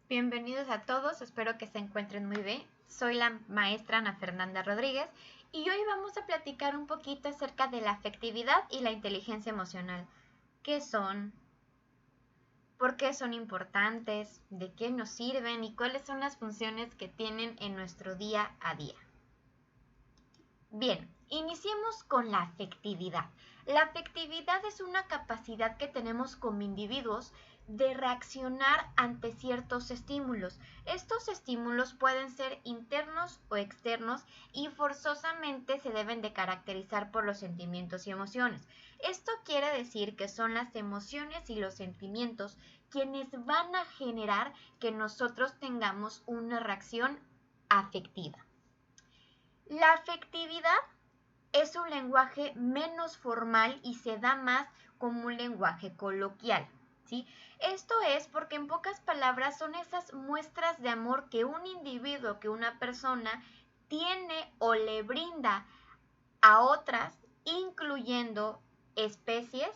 Bienvenidos a todos, espero que se encuentren muy bien. Soy la maestra Ana Fernanda Rodríguez y hoy vamos a platicar un poquito acerca de la afectividad y la inteligencia emocional. ¿Qué son? ¿Por qué son importantes? ¿De qué nos sirven? ¿Y cuáles son las funciones que tienen en nuestro día a día? Bien, iniciemos con la afectividad. La afectividad es una capacidad que tenemos como individuos de reaccionar ante ciertos estímulos. Estos estímulos pueden ser internos o externos y forzosamente se deben de caracterizar por los sentimientos y emociones. Esto quiere decir que son las emociones y los sentimientos quienes van a generar que nosotros tengamos una reacción afectiva. La afectividad es un lenguaje menos formal y se da más como un lenguaje coloquial, ¿sí? Esto es porque en pocas palabras son esas muestras de amor que un individuo, que una persona tiene o le brinda a otras, incluyendo especies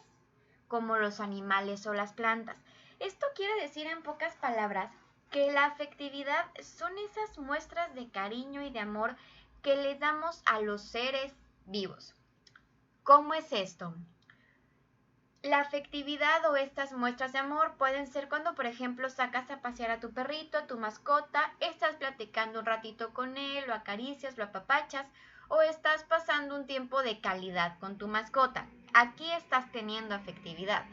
como los animales o las plantas. Esto quiere decir en pocas palabras que la afectividad son esas muestras de cariño y de amor que le damos a los seres vivos. ¿Cómo es esto? La afectividad o estas muestras de amor pueden ser cuando, por ejemplo, sacas a pasear a tu perrito, a tu mascota, estás platicando un ratito con él, lo acaricias, lo apapachas, o estás pasando un tiempo de calidad con tu mascota. Aquí estás teniendo afectividad.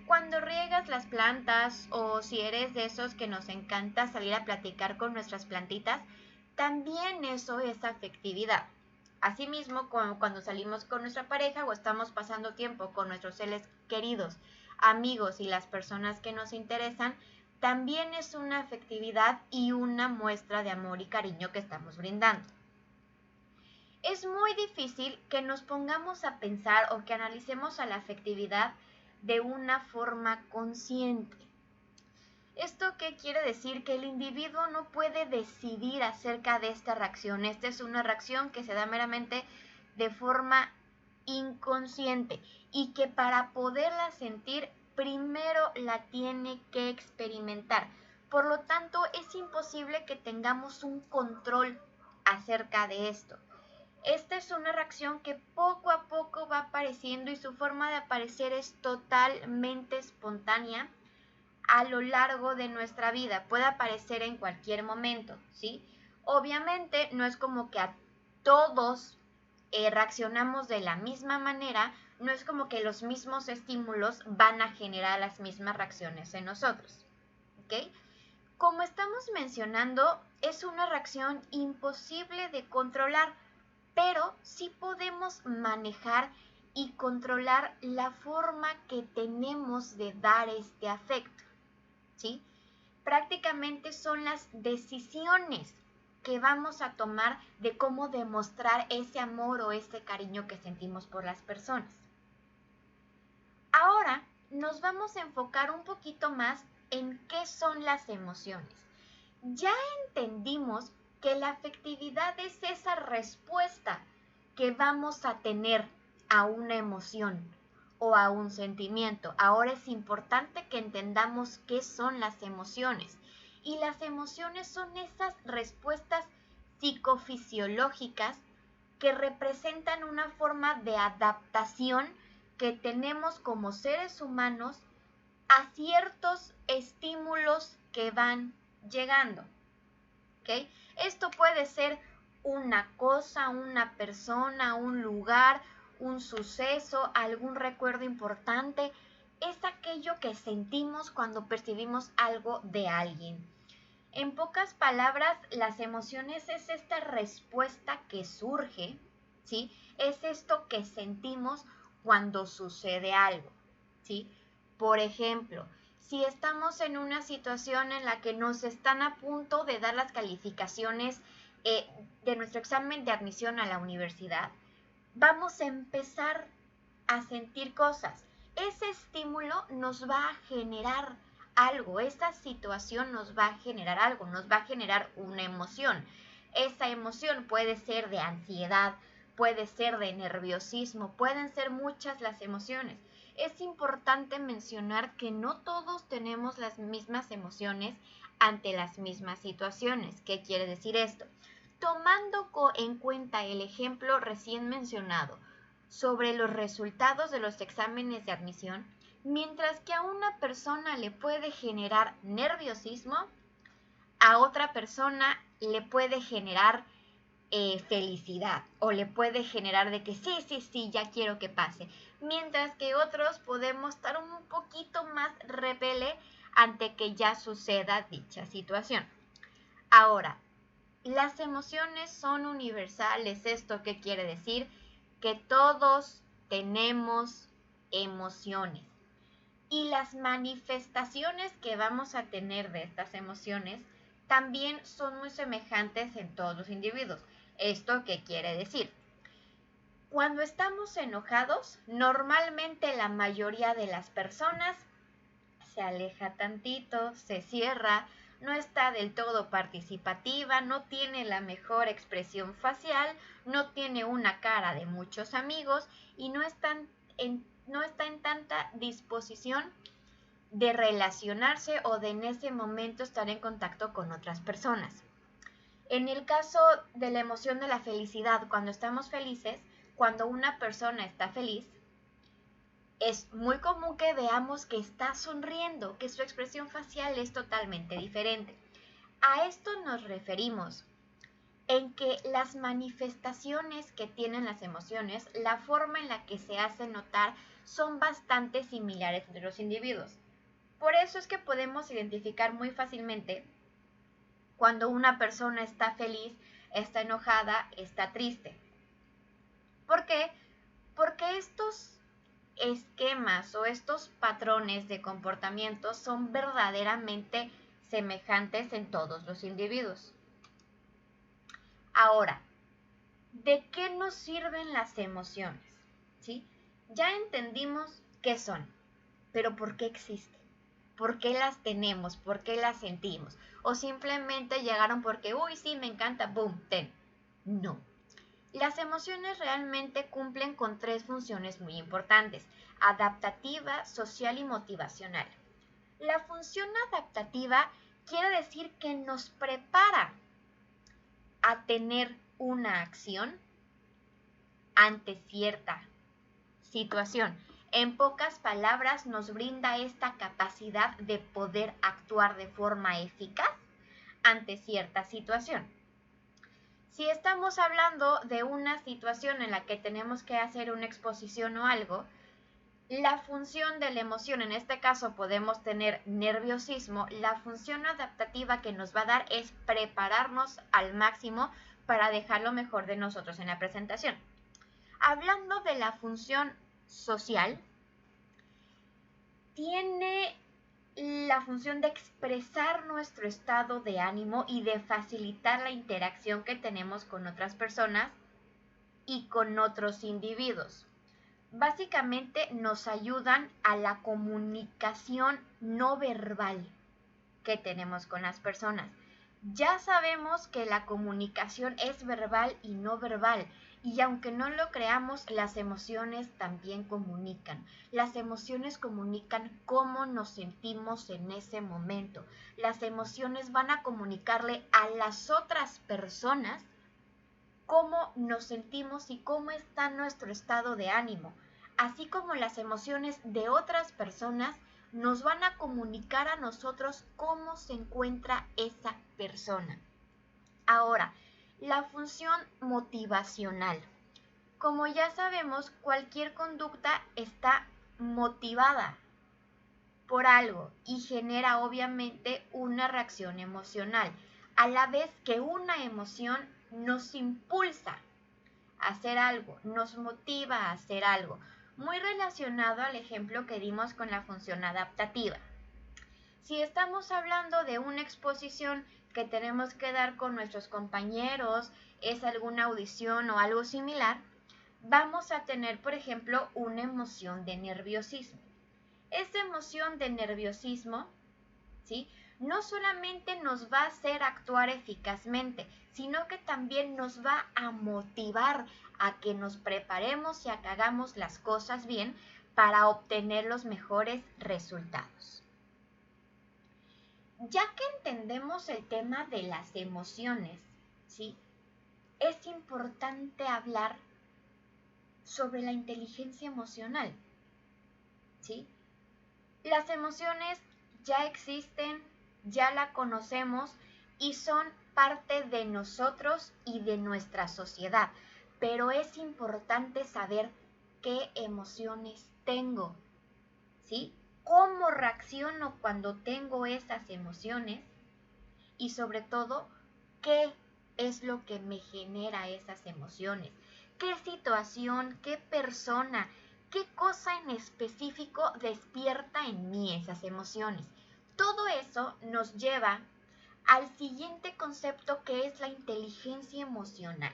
Cuando riegas las plantas o si eres de esos que nos encanta salir a platicar con nuestras plantitas, también eso es afectividad. Asimismo, cuando salimos con nuestra pareja o estamos pasando tiempo con nuestros seres queridos, amigos y las personas que nos interesan, también es una afectividad y una muestra de amor y cariño que estamos brindando. Es muy difícil que nos pongamos a pensar o que analicemos a la afectividad de una forma consciente. ¿Esto qué quiere decir? Que el individuo no puede decidir acerca de esta reacción. Esta es una reacción que se da meramente de forma inconsciente y que para poderla sentir primero la tiene que experimentar. Por lo tanto, es imposible que tengamos un control acerca de esto. Esta es una reacción que poco a poco va apareciendo y su forma de aparecer es totalmente espontánea a lo largo de nuestra vida. Puede aparecer en cualquier momento, ¿sí? Obviamente no es como que a todos reaccionamos de la misma manera, no es como que los mismos estímulos van a generar las mismas reacciones en nosotros, ¿ok? Como estamos mencionando, es una reacción imposible de controlar, pero sí podemos manejar y controlar la forma que tenemos de dar este afecto, ¿sí? Prácticamente son las decisiones que vamos a tomar de cómo demostrar ese amor o ese cariño que sentimos por las personas. Ahora nos vamos a enfocar un poquito más en qué son las emociones. Ya entendimos que la afectividad es esa respuesta que vamos a tener a una emoción o a un sentimiento. Ahora es importante que entendamos qué son las emociones. Y las emociones son esas respuestas psicofisiológicas que representan una forma de adaptación que tenemos como seres humanos a ciertos estímulos que van llegando. ¿Okay? Esto puede ser una cosa, una persona, un lugar, un suceso, algún recuerdo importante. Es aquello que sentimos cuando percibimos algo de alguien. En pocas palabras, las emociones es esta respuesta que surge, ¿sí? Es esto que sentimos cuando sucede algo, ¿sí? Por ejemplo, si estamos en una situación en la que nos están a punto de dar las calificaciones de nuestro examen de admisión a la universidad, vamos a empezar a sentir cosas. Ese estímulo nos va a generar algo, esta situación nos va a generar algo, nos va a generar una emoción. Esa emoción puede ser de ansiedad, puede ser de nerviosismo, pueden ser muchas las emociones. Es importante mencionar que no todos tenemos las mismas emociones ante las mismas situaciones. ¿Qué quiere decir esto? Tomando en cuenta el ejemplo recién mencionado sobre los resultados de los exámenes de admisión, mientras que a una persona le puede generar nerviosismo, a otra persona le puede generar felicidad o le puede generar de que sí, ya quiero que pase. Mientras que otros podemos estar un poquito más rebelde ante que ya suceda dicha situación. Ahora, las emociones son universales. ¿Esto qué quiere decir? Que todos tenemos emociones. Y las manifestaciones que vamos a tener de estas emociones también son muy semejantes en todos los individuos. ¿Esto qué quiere decir? Cuando estamos enojados, normalmente la mayoría de las personas se aleja tantito, se cierra, no está del todo participativa, no tiene la mejor expresión facial, no tiene una cara de muchos amigos y no está en tanta disposición de relacionarse o de en ese momento estar en contacto con otras personas. En el caso de la emoción de la felicidad, cuando estamos felices, cuando una persona está feliz, es muy común que veamos que está sonriendo, que su expresión facial es totalmente diferente. A esto nos referimos en que las manifestaciones que tienen las emociones, la forma en la que se hacen notar, son bastante similares entre los individuos. Por eso es que podemos identificar muy fácilmente cuando una persona está feliz, está enojada, está triste. ¿Por qué? Porque estos esquemas o estos patrones de comportamiento son verdaderamente semejantes en todos los individuos. Ahora, ¿de qué nos sirven las emociones? ¿Sí? Ya entendimos qué son, pero ¿por qué existen? ¿Por qué las tenemos? ¿Por qué las sentimos? O simplemente llegaron porque, uy, sí, me encanta, boom, ten. No. Las emociones realmente cumplen con 3 funciones muy importantes: adaptativa, social y motivacional. La función adaptativa quiere decir que nos prepara a tener una acción ante cierta situación. En pocas palabras, nos brinda esta capacidad de poder actuar de forma eficaz ante cierta situación. Si estamos hablando de una situación en la que tenemos que hacer una exposición o algo, la función de la emoción, en este caso podemos tener nerviosismo, la función adaptativa que nos va a dar es prepararnos al máximo para dejar lo mejor de nosotros en la presentación. Hablando de la función social, tiene la función de expresar nuestro estado de ánimo y de facilitar la interacción que tenemos con otras personas y con otros individuos. Básicamente nos ayudan a la comunicación no verbal que tenemos con las personas. Ya sabemos que la comunicación es verbal y no verbal, y aunque no lo creamos, las emociones también comunican. Las emociones comunican cómo nos sentimos en ese momento. Las emociones van a comunicarle a las otras personas cómo nos sentimos y cómo está nuestro estado de ánimo, así como las emociones de otras personas nos van a comunicar a nosotros cómo se encuentra esa persona. Ahora, la función motivacional. Como ya sabemos, cualquier conducta está motivada por algo y genera obviamente una reacción emocional, a la vez que una emoción nos impulsa a hacer algo, nos motiva a hacer algo, muy relacionado al ejemplo que dimos con la función adaptativa. Si estamos hablando de una exposición que tenemos que dar con nuestros compañeros, es alguna audición o algo similar, vamos a tener, por ejemplo, una emoción de nerviosismo. Esa emoción de nerviosismo, ¿sí?, no solamente nos va a hacer actuar eficazmente, sino que también nos va a motivar a que nos preparemos y a que hagamos las cosas bien para obtener los mejores resultados. Ya que entendemos el tema de las emociones, ¿sí? Es importante hablar sobre la inteligencia emocional, ¿sí? Las emociones ya existen, ya la conocemos y son parte de nosotros y de nuestra sociedad, pero es importante saber qué emociones tengo, ¿sí? ¿Cómo reacciono cuando tengo esas emociones? Y sobre todo, ¿qué es lo que me genera esas emociones? ¿Qué situación, qué persona, qué cosa en específico despierta en mí esas emociones? Todo eso nos lleva al siguiente concepto, que es la inteligencia emocional.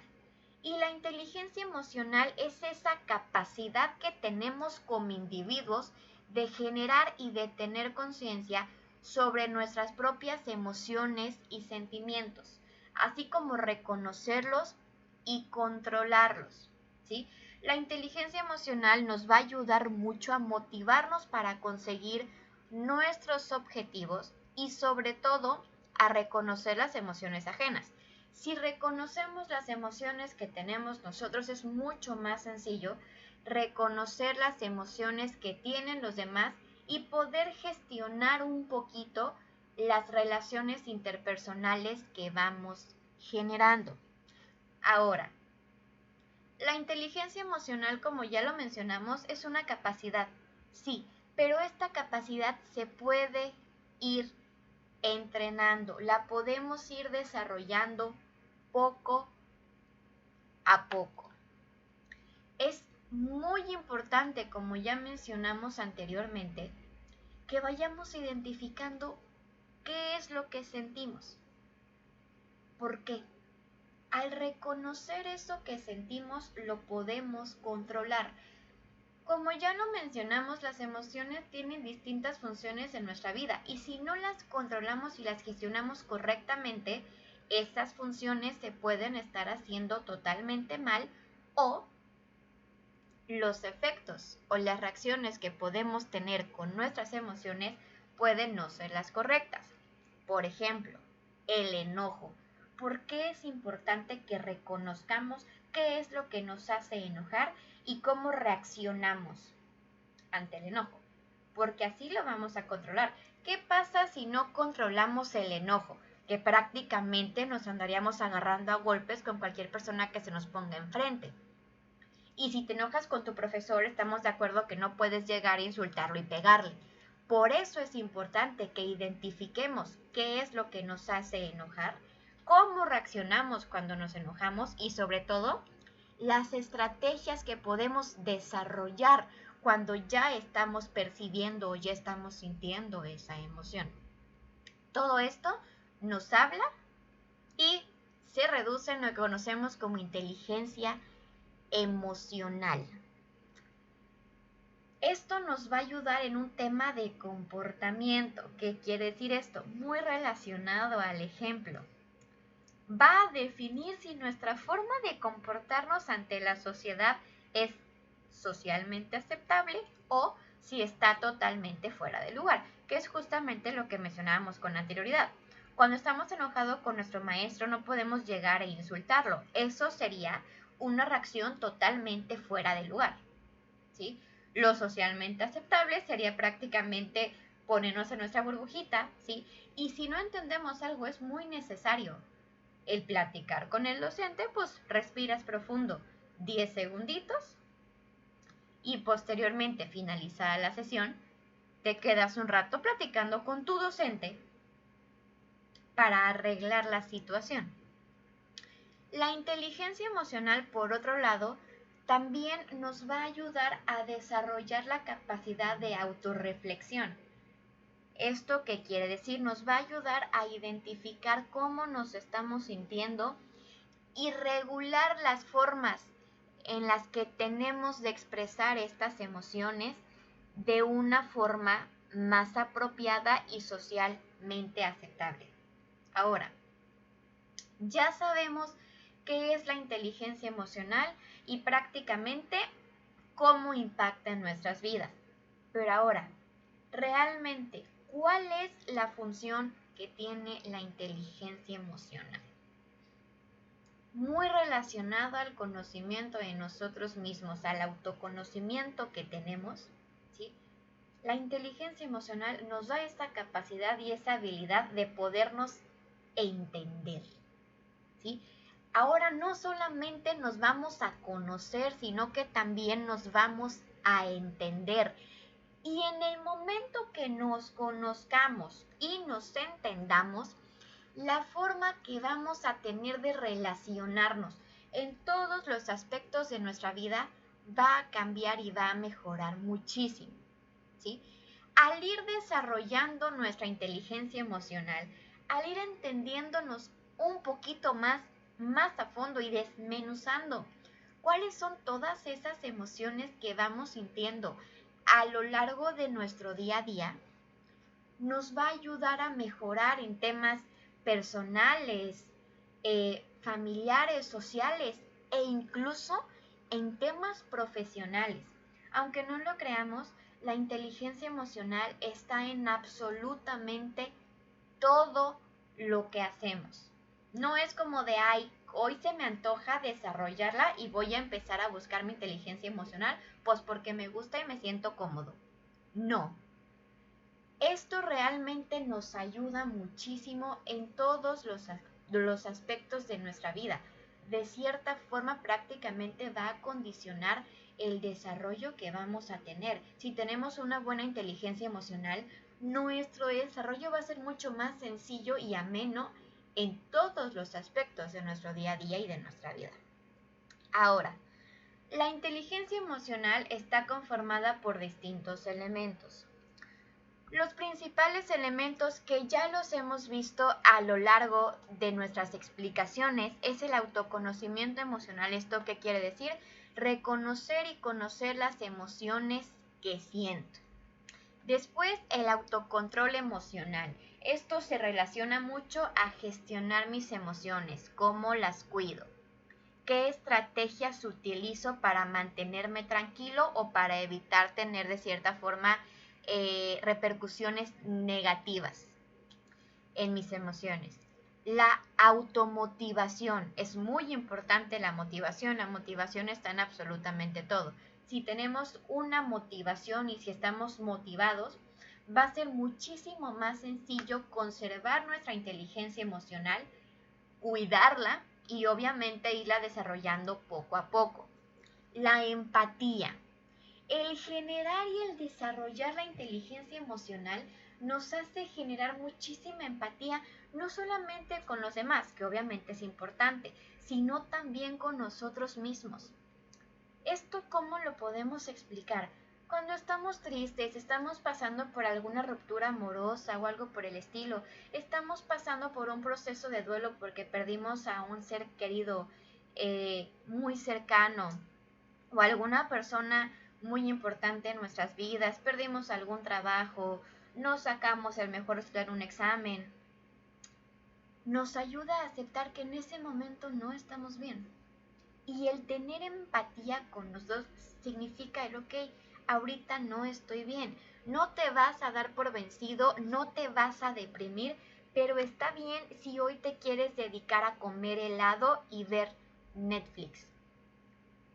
Y la inteligencia emocional es esa capacidad que tenemos como individuos de generar y de tener conciencia sobre nuestras propias emociones y sentimientos, así como reconocerlos y controlarlos, ¿sí? La inteligencia emocional nos va a ayudar mucho a motivarnos para conseguir nuestros objetivos y sobre todo a reconocer las emociones ajenas. Si reconocemos las emociones que tenemos nosotros, es mucho más sencillo reconocer las emociones que tienen los demás y poder gestionar un poquito las relaciones interpersonales que vamos generando. Ahora, la inteligencia emocional, como ya lo mencionamos, es una capacidad, sí, pero esta capacidad se puede ir entrenando, la podemos ir desarrollando poco a poco. Es muy importante, como ya mencionamos anteriormente, que vayamos identificando qué es lo que sentimos. ¿Por qué? Al reconocer eso que sentimos, lo podemos controlar. Como ya lo mencionamos, las emociones tienen distintas funciones en nuestra vida y si no las controlamos y las gestionamos correctamente, esas funciones se pueden estar haciendo totalmente mal o los efectos o las reacciones que podemos tener con nuestras emociones pueden no ser las correctas. Por ejemplo, el enojo. ¿Por qué es importante que reconozcamos qué es lo que nos hace enojar y cómo reaccionamos ante el enojo? Porque así lo vamos a controlar. ¿Qué pasa si no controlamos el enojo? Que prácticamente nos andaríamos agarrando a golpes con cualquier persona que se nos ponga enfrente. Y si te enojas con tu profesor, estamos de acuerdo que no puedes llegar a insultarlo y pegarle. Por eso es importante que identifiquemos qué es lo que nos hace enojar, cómo reaccionamos cuando nos enojamos y sobre todo las estrategias que podemos desarrollar cuando ya estamos percibiendo o ya estamos sintiendo esa emoción. Todo esto nos habla y se reduce en lo que conocemos como inteligencia emocional. Esto nos va a ayudar en un tema de comportamiento. ¿Qué quiere decir esto? Muy relacionado al ejemplo. Va a definir si nuestra forma de comportarnos ante la sociedad es socialmente aceptable o si está totalmente fuera de lugar, que es justamente lo que mencionábamos con anterioridad. Cuando estamos enojados con nuestro maestro no podemos llegar a insultarlo. Eso sería una reacción totalmente fuera de lugar, ¿sí? Lo socialmente aceptable sería prácticamente ponernos en nuestra burbujita, ¿sí? Y si no entendemos algo es muy necesario el platicar con el docente, pues respiras profundo 10 segunditos y posteriormente finalizada la sesión, te quedas un rato platicando con tu docente para arreglar la situación. La inteligencia emocional, por otro lado, también nos va a ayudar a desarrollar la capacidad de autorreflexión. ¿Esto qué quiere decir? Nos va a ayudar a identificar cómo nos estamos sintiendo y regular las formas en las que tenemos de expresar estas emociones de una forma más apropiada y socialmente aceptable. Ahora, ya sabemos qué es la inteligencia emocional y prácticamente cómo impacta en nuestras vidas. Pero ahora, realmente, ¿cuál es la función que tiene la inteligencia emocional. Muy relacionado al conocimiento de nosotros mismos, al autoconocimiento que tenemos, ¿sí? La inteligencia emocional nos da esta capacidad y esa habilidad de podernos entender, ¿sí? Ahora no solamente nos vamos a conocer, sino que también nos vamos a entender. Y en el momento que nos conozcamos y nos entendamos, la forma que vamos a tener de relacionarnos en todos los aspectos de nuestra vida va a cambiar y va a mejorar muchísimo, ¿sí? Al ir desarrollando nuestra inteligencia emocional, al ir entendiéndonos un poquito más a fondo y desmenuzando cuáles son todas esas emociones que vamos sintiendo a lo largo de nuestro día a día, nos va a ayudar a mejorar en temas personales, familiares, sociales e incluso en temas profesionales. Aunque no lo creamos, la inteligencia emocional está en absolutamente todo lo que hacemos. No es como de, ay, hoy se me antoja desarrollarla y voy a empezar a buscar mi inteligencia emocional, pues porque me gusta y me siento cómodo. No. Esto realmente nos ayuda muchísimo en todos los aspectos de nuestra vida. De cierta forma prácticamente va a condicionar el desarrollo que vamos a tener. Si tenemos una buena inteligencia emocional, nuestro desarrollo va a ser mucho más sencillo y ameno en todos los aspectos de nuestro día a día y de nuestra vida. Ahora, la inteligencia emocional está conformada por distintos elementos. Los principales elementos que ya los hemos visto a lo largo de nuestras explicaciones es el autoconocimiento emocional. ¿Esto qué quiere decir? Reconocer y conocer las emociones que siento. Después, el autocontrol emocional. Esto se relaciona mucho a gestionar mis emociones, cómo las cuido. ¿Qué estrategias utilizo para mantenerme tranquilo o para evitar tener de cierta forma repercusiones negativas en mis emociones? La automotivación, es muy importante la motivación está en absolutamente todo. Si tenemos una motivación y si estamos motivados, va a ser muchísimo más sencillo conservar nuestra inteligencia emocional, cuidarla y obviamente irla desarrollando poco a poco. La empatía. El generar y el desarrollar la inteligencia emocional nos hace generar muchísima empatía, no solamente con los demás, que obviamente es importante, sino también con nosotros mismos. ¿Esto cómo lo podemos explicar? Cuando estamos tristes, estamos pasando por alguna ruptura amorosa o algo por el estilo, estamos pasando por un proceso de duelo porque perdimos a un ser querido muy cercano o alguna persona muy importante en nuestras vidas, perdimos algún trabajo, no sacamos el mejor resultado en un examen. Nos ayuda a aceptar que en ese momento no estamos bien. Y el tener empatía con nosotros significa el ok, ahorita no estoy bien. No te vas a dar por vencido, no te vas a deprimir, pero está bien si hoy te quieres dedicar a comer helado y ver Netflix.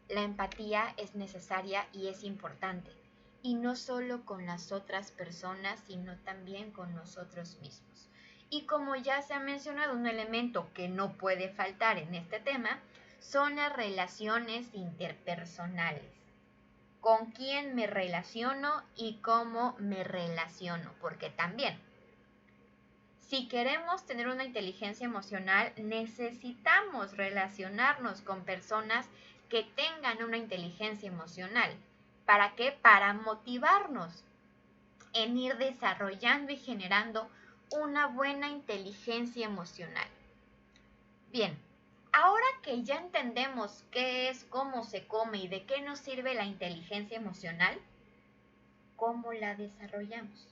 La empatía es necesaria y es importante, y no solo con las otras personas, sino también con nosotros mismos. Y como ya se ha mencionado, un elemento que no puede faltar en este tema son las relaciones interpersonales. ¿Con quién me relaciono y cómo me relaciono? Porque también, si queremos tener una inteligencia emocional, necesitamos relacionarnos con personas que tengan una inteligencia emocional. ¿Para qué? Para motivarnos en ir desarrollando y generando una buena inteligencia emocional. Bien, ahora que ya entendemos qué es, cómo se come y de qué nos sirve la inteligencia emocional, ¿cómo la desarrollamos?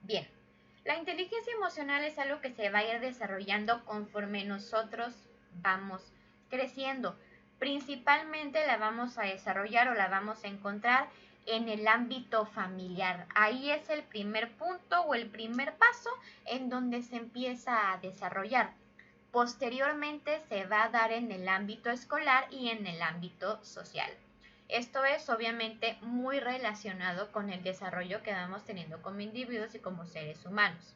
Bien, la inteligencia emocional es algo que se va a ir desarrollando conforme nosotros vamos creciendo. Principalmente la vamos a desarrollar o la vamos a encontrar en el ámbito familiar. Ahí es el primer punto o el primer paso en donde se empieza a desarrollar. Posteriormente se va a dar en el ámbito escolar y en el ámbito social. Esto es obviamente muy relacionado con el desarrollo que vamos teniendo como individuos y como seres humanos.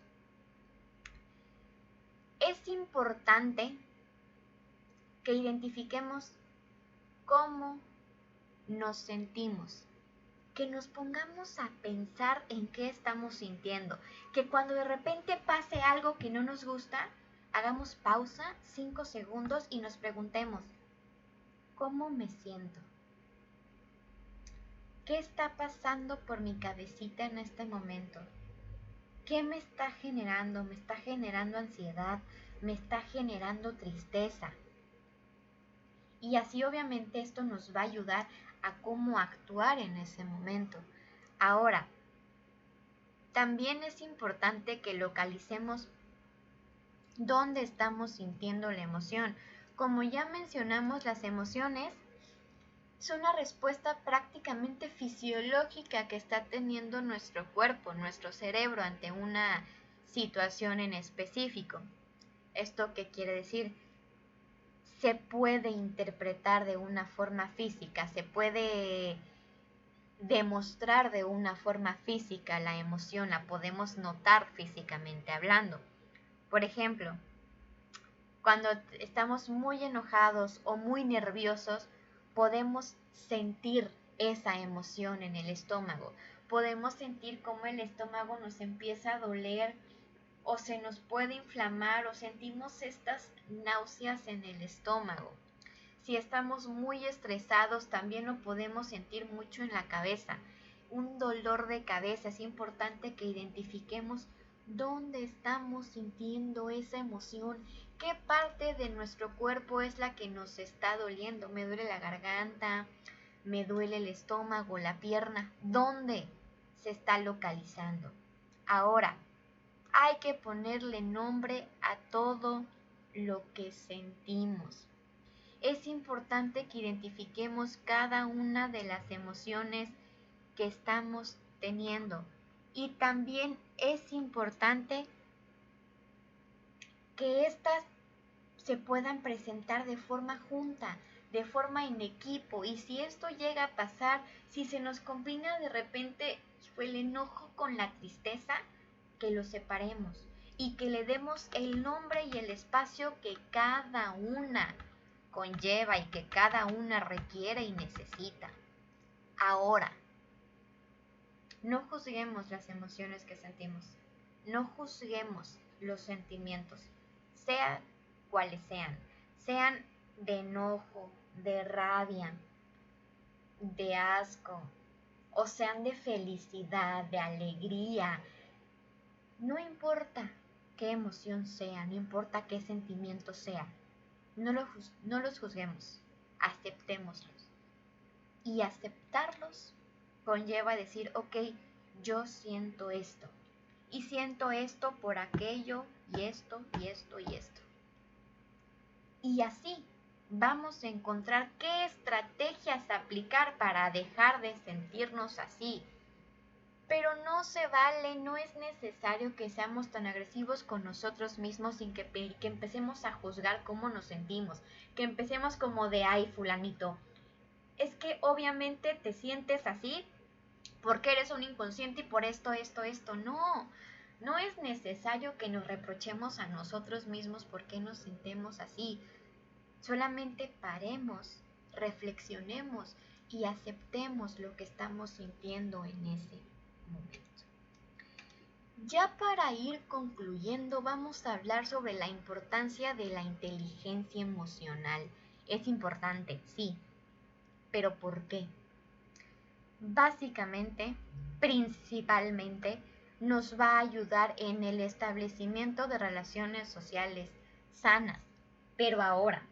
Es importante que identifiquemos cómo nos sentimos, que nos pongamos a pensar en qué estamos sintiendo, que cuando de repente pase algo que no nos gusta, hagamos pausa 5 segundos y nos preguntemos, ¿cómo me siento? ¿Qué está pasando por mi cabecita en este momento? ¿Qué me está generando? ¿Me está generando ansiedad? ¿Me está generando tristeza? Y así obviamente esto nos va a ayudar a cómo actuar en ese momento. Ahora, también es importante que localicemos dónde estamos sintiendo la emoción. Como ya mencionamos, las emociones son una respuesta prácticamente fisiológica que está teniendo nuestro cuerpo, nuestro cerebro ante una situación en específico. ¿Esto qué quiere decir? Se puede interpretar de una forma física, se puede demostrar de una forma física la emoción, la podemos notar físicamente hablando. Por ejemplo, cuando estamos muy enojados o muy nerviosos, podemos sentir esa emoción en el estómago. Podemos sentir cómo el estómago nos empieza a doler o se nos puede inflamar o sentimos estas náuseas en el estómago. Si estamos muy estresados, también lo podemos sentir mucho en la cabeza. Un dolor de cabeza. Es importante que identifiquemos dónde estamos sintiendo esa emoción, qué parte de nuestro cuerpo es la que nos está doliendo. Me duele la garganta, me duele el estómago, la pierna. ¿Dónde se está localizando? Ahora, hay que ponerle nombre a todo lo que sentimos. Es importante que identifiquemos cada una de las emociones que estamos teniendo. Y también es importante que éstas se puedan presentar de forma junta, de forma en equipo. Y si esto llega a pasar, si se nos combina de repente el enojo con la tristeza, que los separemos y que le demos el nombre y el espacio que cada una conlleva y que cada una requiere y necesita. Ahora, no juzguemos las emociones que sentimos, no juzguemos los sentimientos, sean cuales sean de enojo, de rabia, de asco, o sean de felicidad, de alegría. No importa qué emoción sea, no importa qué sentimiento sea, no los juzguemos, aceptémoslos. Y aceptarlos conlleva decir, ok, yo siento esto. Y siento esto por aquello y esto y esto y esto. Y así vamos a encontrar qué estrategias aplicar para dejar de sentirnos así. Pero no se vale, no es necesario que seamos tan agresivos con nosotros mismos sin que empecemos a juzgar cómo nos sentimos. Que empecemos como de, ay, fulanito, es que obviamente te sientes así porque eres un inconsciente y por esto. No es necesario que nos reprochemos a nosotros mismos por qué nos sentimos así. Solamente paremos, reflexionemos y aceptemos lo que estamos sintiendo en ese momento. Ya para ir concluyendo, vamos a hablar sobre la importancia de la inteligencia emocional. Es importante, sí, pero ¿por qué? Básicamente, principalmente, nos va a ayudar en el establecimiento de relaciones sociales sanas. Pero ahora,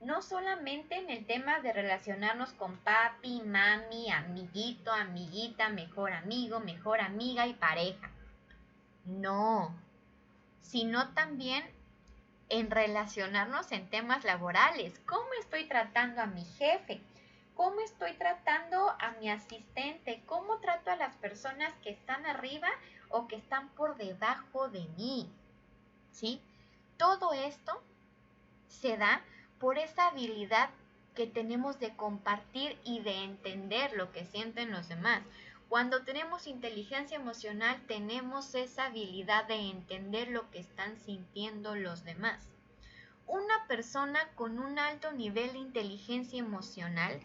no solamente en el tema de relacionarnos con papi, mami, amiguito, amiguita, mejor amigo, mejor amiga y pareja. No, sino también en relacionarnos en temas laborales. ¿Cómo estoy tratando a mi jefe? ¿Cómo estoy tratando a mi asistente? ¿Cómo trato a las personas que están arriba o que están por debajo de mí? ¿Sí? Todo esto se da por esa habilidad que tenemos de compartir y de entender lo que sienten los demás. Cuando tenemos inteligencia emocional, tenemos esa habilidad de entender lo que están sintiendo los demás. Una persona con un alto nivel de inteligencia emocional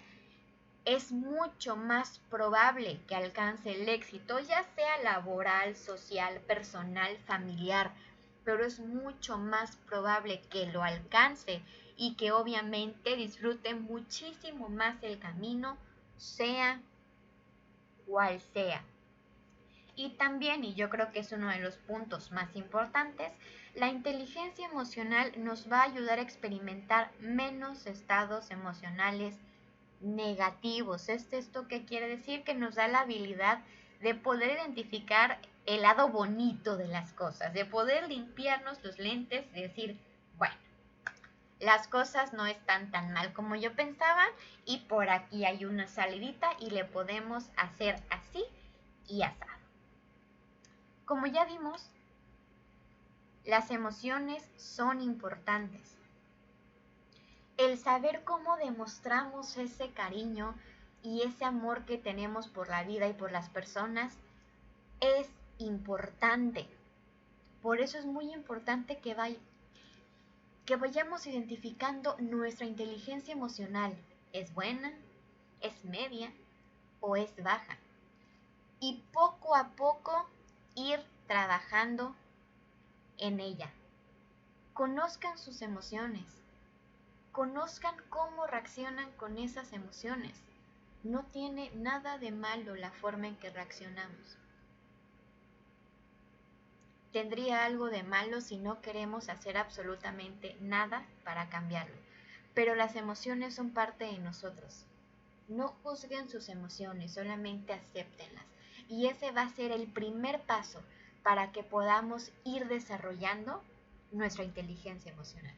es mucho más probable que alcance el éxito, ya sea laboral, social, personal, familiar, pero es mucho más probable que lo alcance y que obviamente disfrute muchísimo más el camino, sea cual sea. Y también, y yo creo que es uno de los puntos más importantes, la inteligencia emocional nos va a ayudar a experimentar menos estados emocionales negativos. ¿Esto qué quiere decir? Que nos da la habilidad de poder identificar el lado bonito de las cosas, de poder limpiarnos los lentes y decir, bueno, las cosas no están tan mal como yo pensaba y por aquí hay una salidita y le podemos hacer así y asado. Como ya vimos, las emociones son importantes. El saber cómo demostramos ese cariño y ese amor que tenemos por la vida y por las personas es importante. Por eso es muy importante que vayamos identificando nuestra inteligencia emocional. ¿Es buena? ¿Es media? ¿O es baja? Y poco a poco ir trabajando en ella. Conozcan sus emociones. Conozcan cómo reaccionan con esas emociones. No tiene nada de malo la forma en que reaccionamos. Tendría algo de malo si no queremos hacer absolutamente nada para cambiarlo. Pero las emociones son parte de nosotros. No juzguen sus emociones, solamente acéptenlas. Y ese va a ser el primer paso para que podamos ir desarrollando nuestra inteligencia emocional.